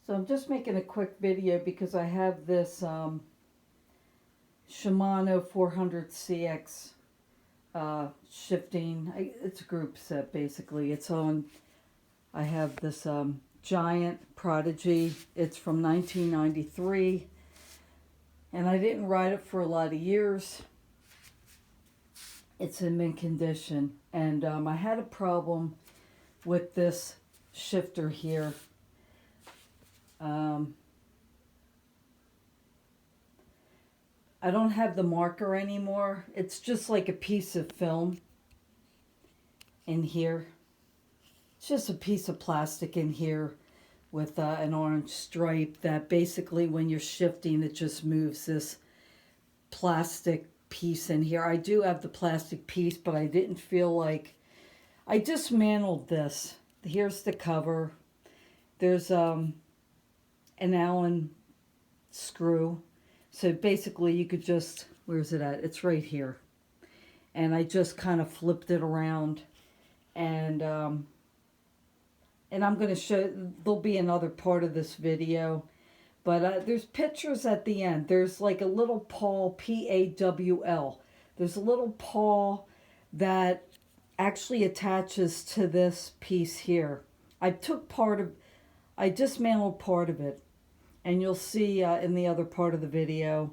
So I'm just making a quick video because I have this Shimano 400CX shifting. It's a group set basically. It's on, I have this Giant Prodigy. It's from 1993 and I didn't ride it for a lot of years. It's in mint condition, and I had a problem with this shifter here. I don't have the marker anymore. It's just like a piece of film in here. It's just a piece of plastic in here with an orange stripe that basically when you're shifting it just moves this plastic piece in here. I do have the plastic piece, but I didn't feel like... I dismantled this. Here's the cover. There's an Allen screw. So basically you could just, where's it at? It's right here. And I just kind of flipped it around, and I'm going to show, there'll be another part of this video, but there's pictures at the end. There's like a little PAWL, P-A-W-L. There's a little PAWL that actually attaches to this piece here. I dismantled part of it, and you'll see in the other part of the video.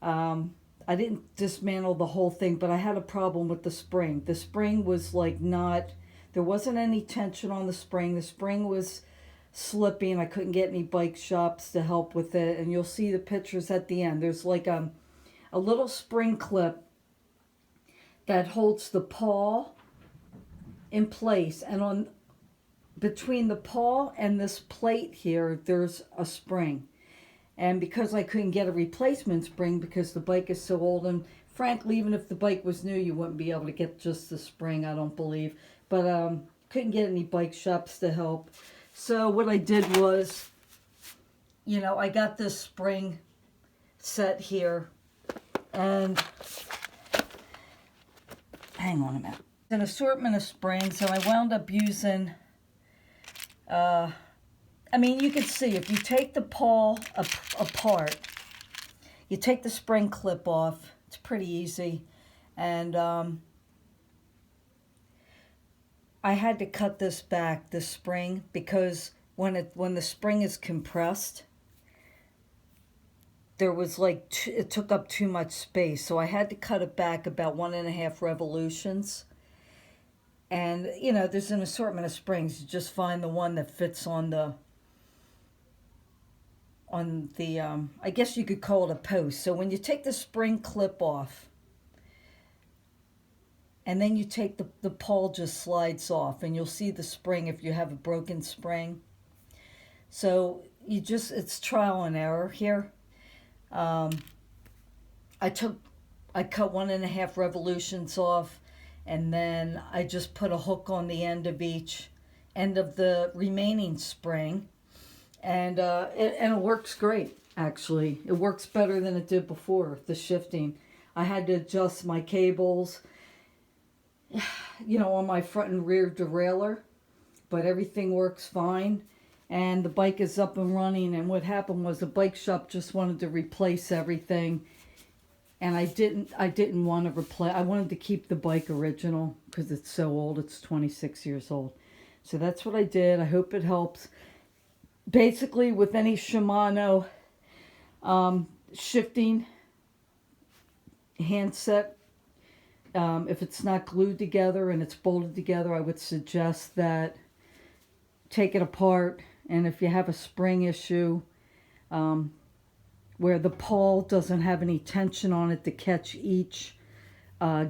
I didn't dismantle the whole thing, but I had a problem with the spring. The spring was like not, there wasn't any tension on the spring. The spring was slipping. I couldn't get any bike shops to help with it, and you'll see the pictures at the end. There's like a little spring clip that holds the PAWL in place, and on between the PAWL and this plate here, there's a spring. And because I couldn't get a replacement spring because the bike is so old, and frankly, even if the bike was new, you wouldn't be able to get just the spring, I don't believe. But couldn't get any bike shops to help. So what I did was, you know, I got this spring set here, and hang on a minute. An assortment of springs, and I wound up using, I mean, you can see if you take the PAWL apart, you take the spring clip off. It's pretty easy, and I had to cut this back, this spring, because when the spring is compressed, there was like it took up too much space, so I had to cut it back about 1.5 revolutions. And you know, there's an assortment of springs. You just find the one that fits on the I guess you could call it a post. So when you take the spring clip off, and then you take the PAWL just slides off, and you'll see the spring if you have a broken spring. So you just, it's trial and error here. I cut 1.5 revolutions off, and then I just put a hook on the end of each end of the remaining spring, and it works great. Actually, it works better than it did before, the shifting. I had to adjust my cables, you know, on my front and rear derailleur, but everything works fine, and the bike is up and running. And what happened was the bike shop just wanted to replace everything, and I didn't want to replace. I wanted to keep the bike original because it's so old. It's 26 years old. So that's what I did. I hope it helps. Basically, with any Shimano shifting handset, if it's not glued together and it's bolted together, I would suggest that take it apart. And if you have a spring issue, where the PAWL doesn't have any tension on it to catch each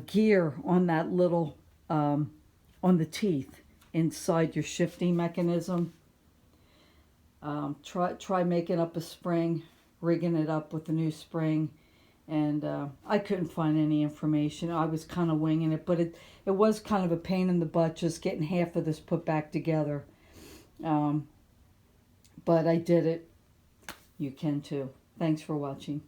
gear on that little, on the teeth inside your shifting mechanism, try making up a spring, rigging it up with a new spring. And I couldn't find any information. I was kind of winging it, but it was kind of a pain in the butt just getting half of this put back together. But I did it. You can too. Thanks for watching.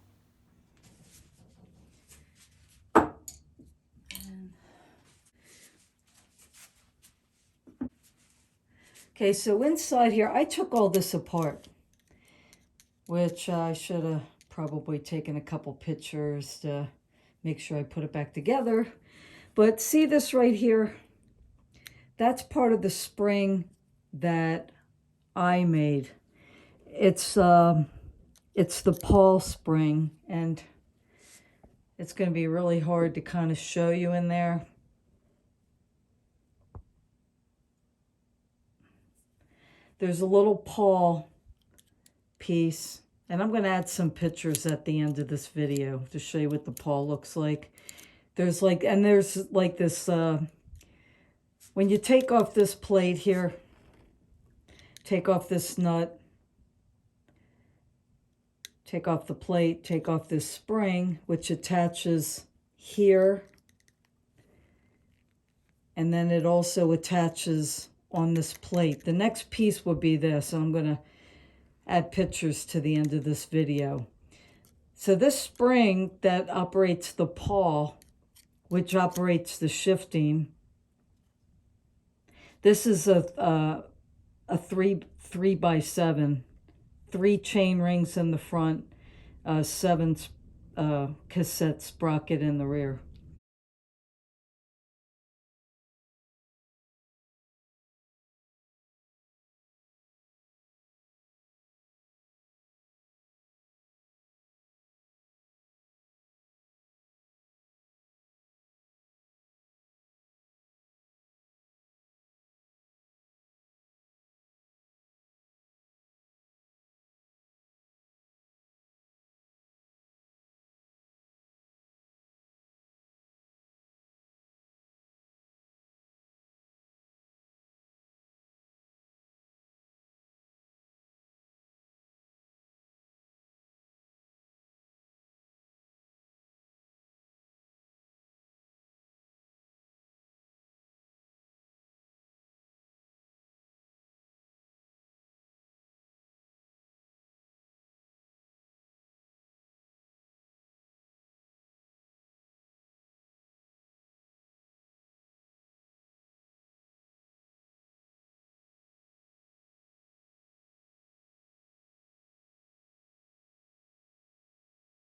Okay. Okay, so inside here, I took all this apart, which I should have probably taken a couple pictures to make sure I put it back together. But see this right here? That's part of the spring that I made. It's the PAWL spring, and it's going to be really hard to kind of show you in there. There's a little PAWL piece, and I'm going to add some pictures at the end of this video to show you what the PAWL looks like. There's like this, when you take off this plate here, take off this nut, take off the plate, take off this spring, which attaches here, and then it also attaches on this plate. The next piece would be this, and I'm going to add pictures to the end of this video. So this spring that operates the PAWL, which operates the shifting, this is a 3x7, 3 chain rings in the front, 7 cassette sprocket in the rear.